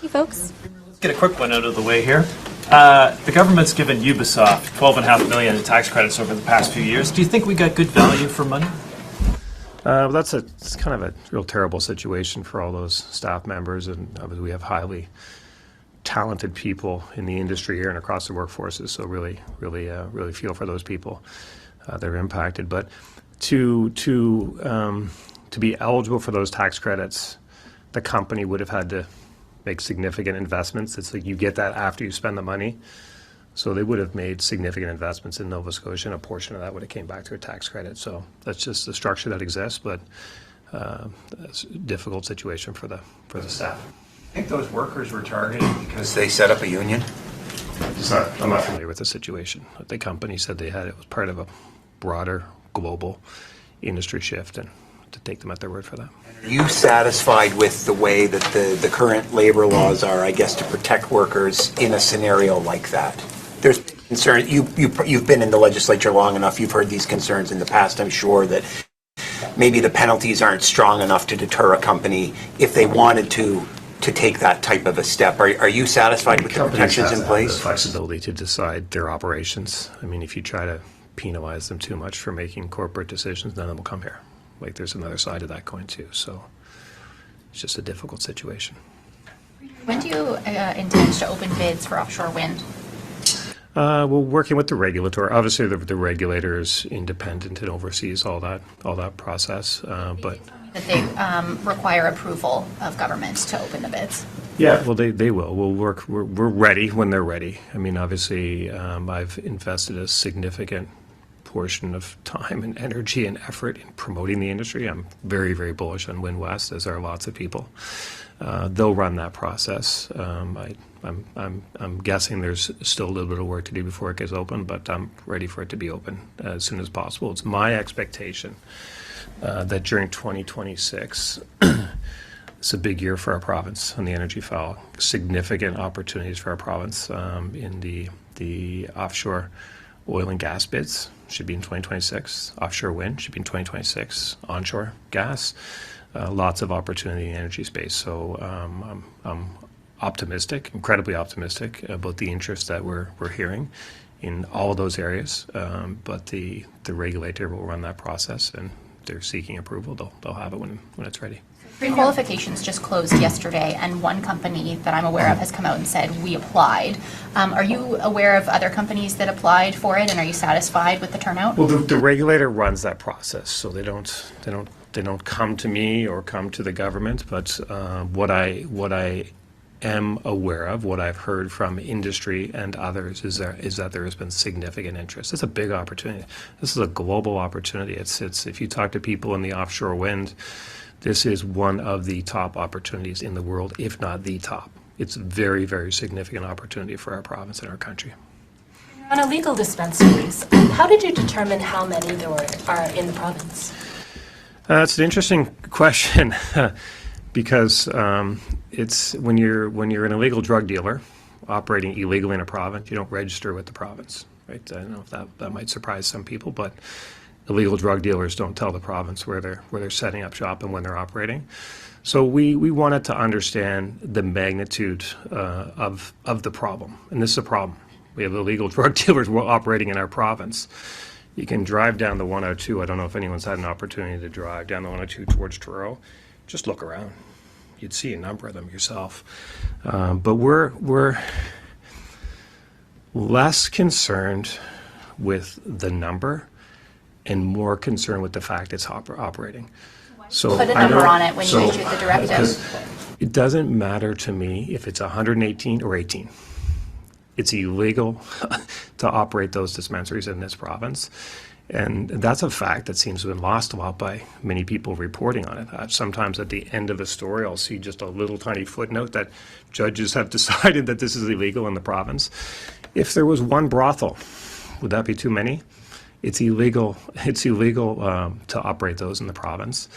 Hey, folks. Let's get a quick one out of the way here. The government's given Ubisoft $12.5 million in tax credits over the past few years. Do you think we got good value for money? Well, it's kind of a real terrible situation for all those staff members, and obviously we have highly talented people in the industry here and across the workforces. So really feel for those people that are impacted. But to be eligible for those tax credits, the company would have had to make significant investments. It's like you get that after you spend the money. So they would have made significant investments in Nova Scotia, and a portion of that would have came back to a tax credit. So that's just the structure that exists, but it's a difficult situation for the staff. I think those workers were targeted because they set up a union. I'm not familiar with the situation. The company said it was part of a broader global industry shift, and to take them at their word for that. Are you satisfied with the way that the current labor laws are, I guess, to protect workers in a scenario like that? There's concern. You've been in the legislature long enough. You've heard these concerns in the past. I'm sure that maybe the penalties aren't strong enough to deter a company if they wanted to take that type of a step. Are you satisfied with the protections in place? The flexibility to decide their operations. I mean, if you try to penalize them too much for making corporate decisions, none of them will come here. Like, there's another side of that coin too. So it's just a difficult situation. When do you intend to open bids for offshore wind? We're working with the regulator. Obviously, the regulator is independent and oversees all that process. But that they require approval of government to open the bids. Yeah, well, they will. We'll work. We're ready when they're ready. I mean, obviously, I've invested a significant portion of time and energy and effort in promoting the industry. I'm very, very bullish on Wind West, as are lots of people. They'll run that process. I'm guessing there's still a little bit of work to do before it gets open, but I'm ready for it to be open as soon as possible. It's my expectation that during 2026, it's a big year for our province on the energy file. Significant opportunities for our province in the offshore oil and gas bids should be in 2026. Offshore wind should be in 2026. Onshore gas, lots of opportunity in the energy space. So I'm optimistic, incredibly optimistic about the interest that we're hearing in all of those areas. But the regulator will run that process, and they're seeking approval. They'll have it when it's ready. Pre-qualifications just closed yesterday, and one company that I'm aware of has come out and said, we applied. Are you aware of other companies that applied for it, and are you satisfied with the turnout? Well, the regulator runs that process, so they don't come to me or come to the government. But what I am aware of, what I've heard from industry and others, is that there has been significant interest. It's a big opportunity. This is a global opportunity. It's if you talk to people in the offshore wind, this is one of the top opportunities in the world, if not the top. It's a very, very significant opportunity for our province and our country. On illegal dispensaries, how did you determine how many there are in the province? It's an interesting question because it's when you're an illegal drug dealer operating illegally in a province, you don't register with the province, right? I don't know if that might surprise some people, but illegal drug dealers don't tell the province where they're setting up shop and when they're operating. So we wanted to understand the magnitude of the problem, and this is a problem. We have illegal drug dealers operating in our province. You can drive down the 102. I don't know if anyone's had an opportunity to drive down the 102 towards Truro. Just look around. You'd see a number of them yourself. But we're less concerned with the number and more concerned with the fact it's operating. So put a number on it when you issued the directive. It doesn't matter to me if it's 118 or 18. It's illegal to operate those dispensaries in this province. And that's a fact that seems to have been lost a lot by many people reporting on it. Sometimes at the end of a story, I'll see just a little tiny footnote that judges have decided that this is illegal in the province. If there was one brothel, would that be too many? It's illegal. It's illegal to operate those in the province.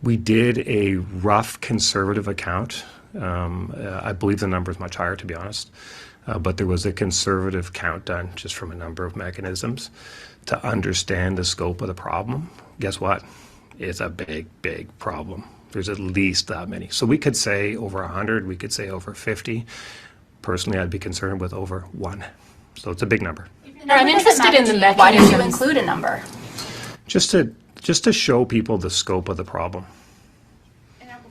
We did a rough conservative account. I believe the number is much higher, to be honest. But there was a conservative count done just from a number of mechanisms to understand the scope of the problem. Guess what? It's a big, big problem. There's at least that many. So we could say over 100, we could say over 50. Personally, I'd be concerned with over 1. So it's a big number. I'm interested in the mechanisms. Why did you include a number? Just to show people the scope of the problem.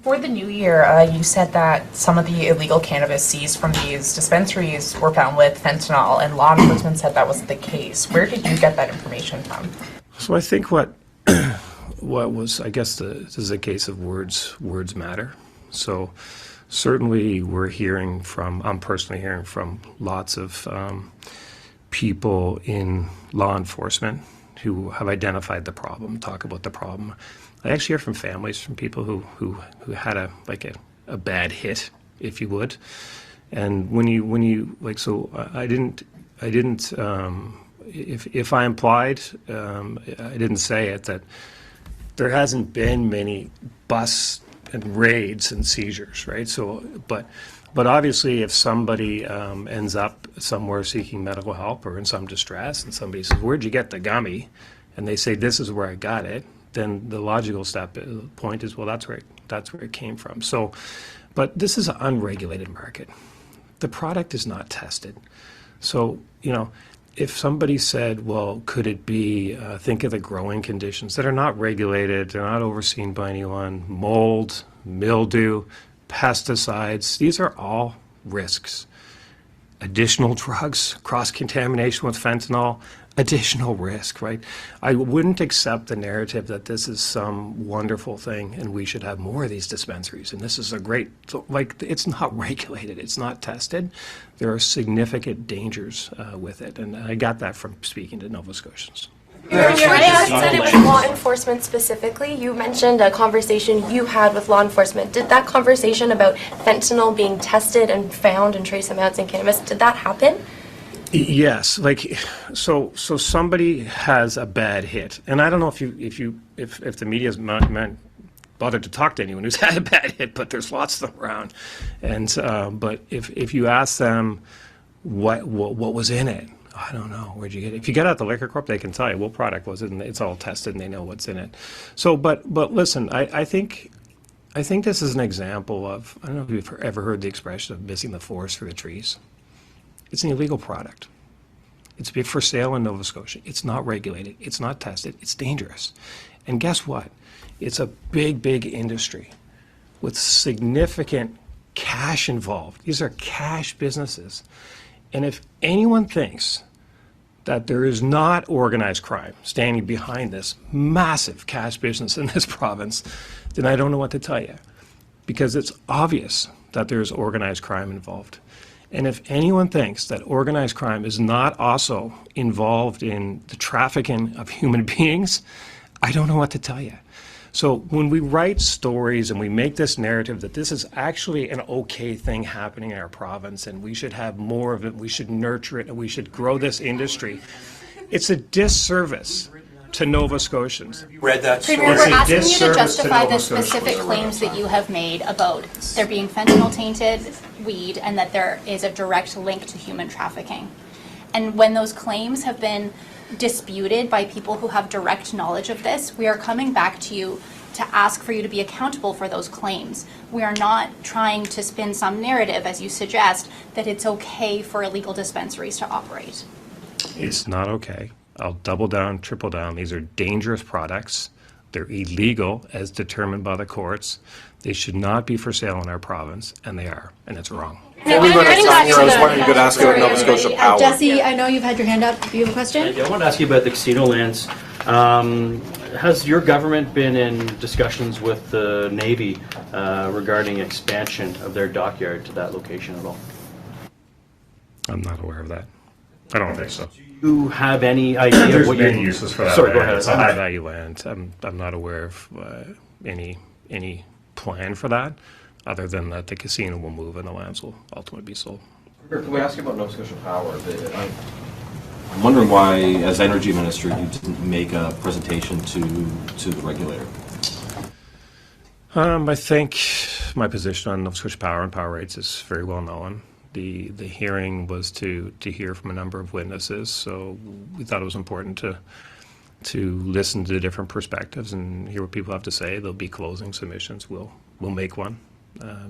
For the new year, you said that some of the illegal cannabis seized from these dispensaries were found with fentanyl, and law enforcement said that wasn't the case. Where did you get that information from? So I think what was, I guess this is a case of words matter. So certainly I'm personally hearing from lots of people in law enforcement who have identified the problem, talk about the problem. I actually hear from families, from people who had a bad hit, if you would. And when you like, so I didn't if I implied, I didn't say it, that there hasn't been many busts and raids and seizures, right? So, but obviously, if somebody ends up somewhere seeking medical help or in some distress, and somebody says, "Where'd you get the gummy?" and they say, "This is where I got it," then the logical point is, well, that's where it came from. So, but this is an unregulated market. The product is not tested. So, if somebody said, well, could it be, think of the growing conditions that are not regulated, they're not overseen by anyone, mold, mildew, pesticides, these are all risks. Additional drugs, cross-contamination with fentanyl, additional risk, right? I wouldn't accept the narrative that this is some wonderful thing and we should have more of these dispensaries and this is a great, it's not regulated, it's not tested. There are significant dangers with it, and I got that from speaking to Nova Scotians. When you said it was law enforcement specifically, you mentioned a conversation you had with law enforcement. Did that conversation about fentanyl being tested and found in trace amounts in cannabis, did that happen? Yes, so somebody has a bad hit, and I don't know if the media's bothered to talk to anyone who's had a bad hit, but there's lots of them around, and but if you ask them what was in it, I don't know, where'd you get it? If you get out the liquor corp, they can tell you what product was it, and it's all tested, and they know what's in it. So, but listen, I think this is an example of, I don't know if you've ever heard the expression of missing the forest for the trees. It's an illegal product. It's for sale in Nova Scotia. It's not regulated. It's not tested. It's dangerous. And guess what? It's a big, big industry with significant cash involved. These are cash businesses. And if anyone thinks that there is not organized crime standing behind this massive cash business in this province, then I don't know what to tell you. Because it's obvious that there's organized crime involved. And if anyone thinks that organized crime is not also involved in the trafficking of human beings, I don't know what to tell you. So when we write stories and we make this narrative that this is actually an okay thing happening in our province and we should have more of it, we should nurture it, and we should grow this industry, it's a disservice to Nova Scotians. Read that story. Premier, we're asking you to disservice to justify Nova the Scotians. specific claims that you have made about there being fentanyl-tainted weed and that there is a direct link to human trafficking. And when those claims have been disputed by people who have direct knowledge of this, we are coming back to you to ask for you to be accountable for those claims. We are not trying to spin some narrative, as you suggest, that it's okay for illegal dispensaries to operate. It's not okay. I'll double down, triple down. These are dangerous products. They're illegal as determined by the courts. They should not be for sale in our province, and they are, and it's wrong. Before we run out of time here, I was wondering if you could ask about Nova Scotia Power. Jesse, I know you've had your hand up. Do you have a question? Yeah, I wanted to ask you about the casino lands. Has your government been in discussions with the Navy regarding expansion of their dockyard to that location at all? I'm not aware of that. I don't think so. Do you have any idea There's what many your uses for that Sorry, land. go ahead. It's a high value land. I'm not aware of any plan for that, other than that the casino will move and the lands will ultimately be sold. Can we ask you about Nova Scotia Power? I'm wondering why, as Energy Minister, you didn't make a presentation to the regulator. I think my position on Nova Scotia Power and power rates is very well known. The hearing was to hear from a number of witnesses, so we thought it was important to listen to the different perspectives and hear what people have to say. There'll be closing submissions. We'll make one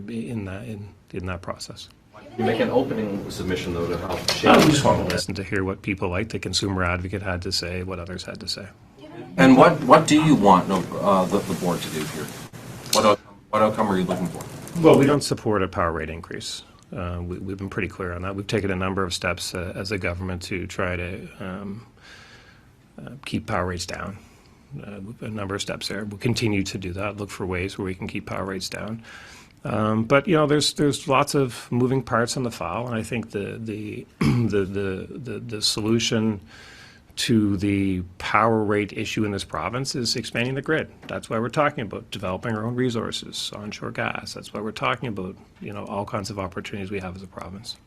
in that process. You make an opening submission, though, to help shape. I just want to listen to hear what people like the consumer advocate had to say, what others had to say. And what do you want the board to do here? What outcome are you looking for? Well, we don't support a power rate increase. We've been pretty clear on that. We've taken a number of steps as a government to try to keep power rates down. A number of steps there. We'll continue to do that, look for ways where we can keep power rates down. But there's lots of moving parts on the file, and I think the solution to the power rate issue in this province is expanding the grid. That's why we're talking about developing our own resources, onshore gas. That's why we're talking about all kinds of opportunities we have as a province.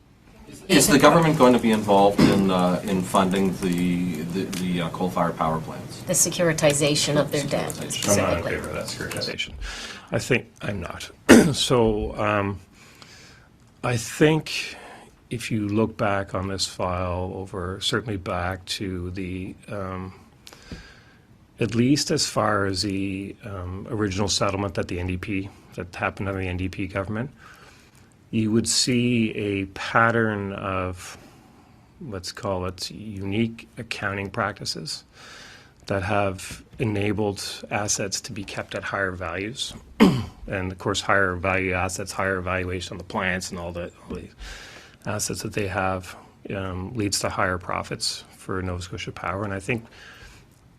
Is the government going to be involved in funding the coal-fired power plants? The securitization of their debt. I'm not in favor of that securitization. I think I'm not. So I think if you look back on this file over, certainly back to the, at least as far as the original settlement that that happened under the NDP government, you would see a pattern of, let's call it, unique accounting practices that have enabled assets to be kept at higher values. And of course, higher value assets, higher valuation on the plants and all the assets that they have leads to higher profits for Nova Scotia Power. And I think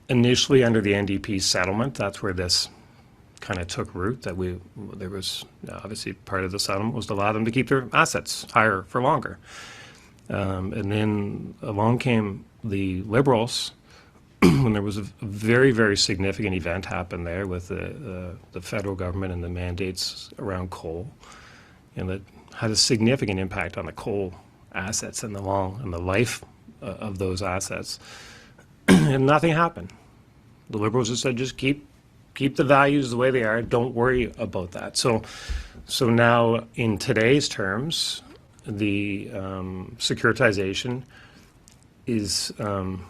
initially under the NDP settlement, that's where this kind of took root, that there was obviously part of the settlement was to allow them to keep their assets higher for longer. And then along came the Liberals when there was a very, very significant event happened there with the federal government and the mandates around coal, and that had a significant impact on the coal assets and the life of those assets. And nothing happened. The Liberals just said, just keep the values the way they are. Don't worry about that. So now, in today's terms, the securitization is an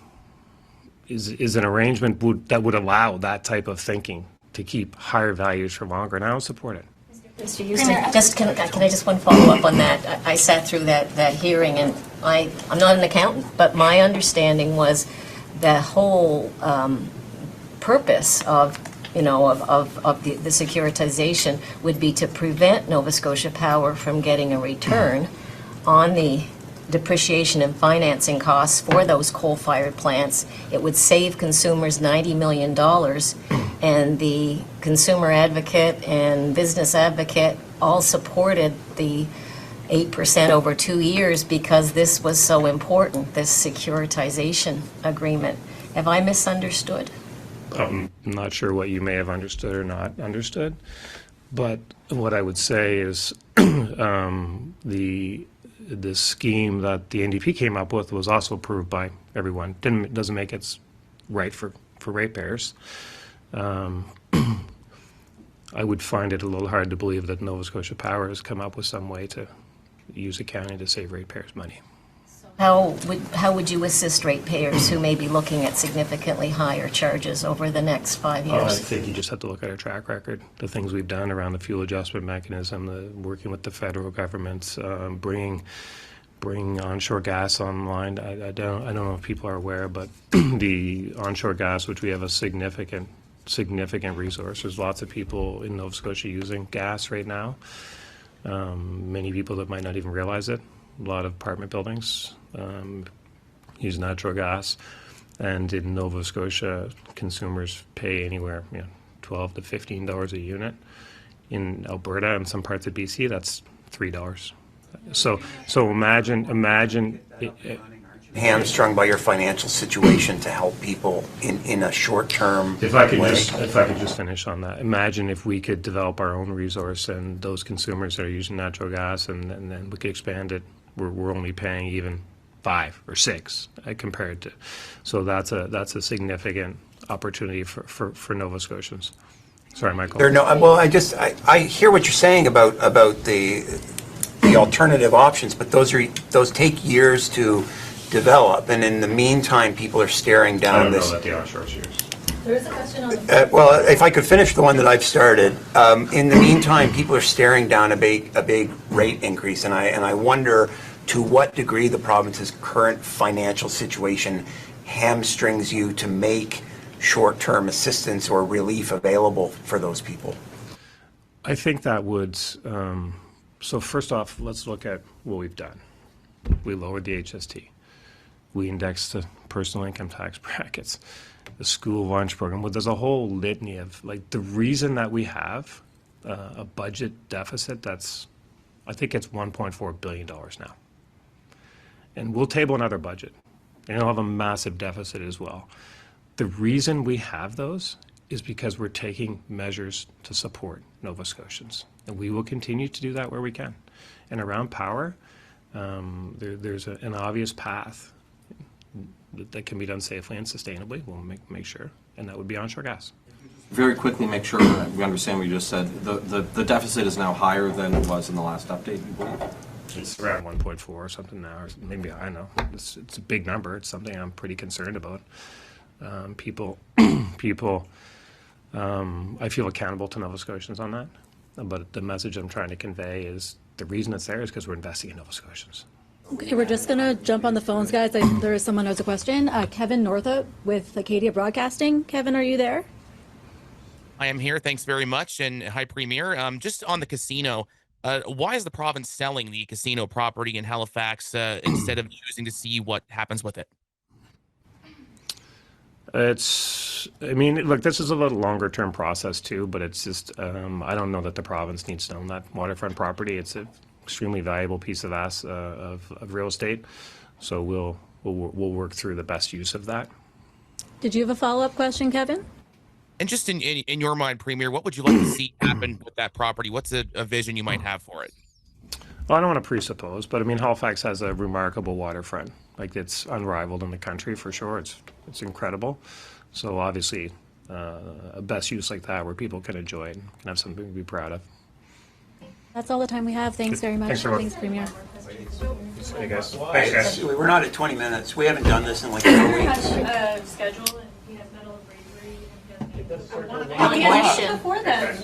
arrangement that would allow that type of thinking to keep higher values for longer, and I don't support it. Mr. Houston, can I just one follow-up on that? I sat through that hearing, and I'm not an accountant, but my understanding was the whole purpose of the securitization would be to prevent Nova Scotia Power from getting a return on the depreciation and financing costs for those coal-fired plants. It would save consumers $90 million, and the consumer advocate and business advocate all supported the 8% over 2 years because this was so important, this securitization agreement. Have I misunderstood? I'm not sure what you may have understood or not understood, but what I would say is the scheme that the NDP came up with was also approved by everyone. Doesn't make it right for ratepayers. I would find it a little hard to believe that Nova Scotia Power has come up with some way to use accounting to save ratepayers money. How would you assist ratepayers who may be looking at significantly higher charges over the next 5 years? I think you just have to look at our track record, the things we've done around the fuel adjustment mechanism, working with the federal government, bringing onshore gas online. I don't know if people are aware, but the onshore gas, which we have a significant resource. There's lots of people in Nova Scotia using gas right now. Many people that might not even realize it. A lot of apartment buildings use natural gas, and in Nova Scotia, consumers pay anywhere $12 to $15 a unit. In Alberta and some parts of BC, that's $3. So imagine. Hamstrung by your financial situation to help people in a short-term way. If I could just finish on that. Imagine if we could develop our own resource and those consumers that are using natural gas, and then we could expand it. We're only paying even 5 or 6 compared to. So that's a significant opportunity for Nova Scotians. Sorry, Michael. I hear what you're saying about the alternative options, but those take years to develop, and in the meantime, people are staring I down don't know this. that the onshore is yours. There is a question on the Well, if I could finish the one that I've started, in the meantime, people are staring down a big rate increase, and I wonder to what degree the province's current financial situation hamstrings you to make short-term assistance or relief available for those people. I think that would, so first off, let's look at what we've done. We lowered the HST. We indexed the personal income tax brackets, the school lunch program. Well, there's a whole litany of, like, the reason that we have a budget deficit that's, I think it's $1.4 billion now. And we'll table another budget. And it'll have a massive deficit as well. The reason we have those is because we're taking measures to support Nova Scotians. And we will continue to do that where we can. And around power, there's an obvious path that can be done safely and sustainably. We'll make sure. And that would be onshore gas. Very quickly, make sure that we understand what you just said. The deficit is now higher than it was in the last update, you believe? It's around 1.4 or something now, or maybe, I don't know. It's a big number. It's something I'm pretty concerned about. People, I feel accountable to Nova Scotians on that. But the message I'm trying to convey is the reason it's there is because we're investing in Nova Scotians. Okay, we're just going to jump on the phones, guys. There is someone who has a question. Kevin Northup with Acadia Broadcasting. Kevin, are you there? I am here. Thanks very much. And hi, Premier. Just on the casino, why is the province selling the casino property in Halifax instead of choosing to see what happens with it? I mean, look, this is a little longer term process too, but it's just, I don't know that the province needs to own that waterfront property. It's an extremely valuable piece of of real estate. So we'll work through the best use of that. Did you have a follow-up question, Kevin? And just in your mind, Premier, what would you like to see happen with that property? What's a vision you might have for it? Well, I don't want to presuppose, but I mean, Halifax has a remarkable waterfront. Like, it's unrivaled in the country for sure. It's incredible. So obviously, a best use like that where people can enjoy it and can have something to be proud of. That's all the time we have. Thanks very much. Thanks, everyone. Thanks, Premier. Hey, guys. Thanks, guys. We're not at 20 minutes. We haven't done this in like 4 weeks. Schedule and we have metal and bravery. Question. Before then.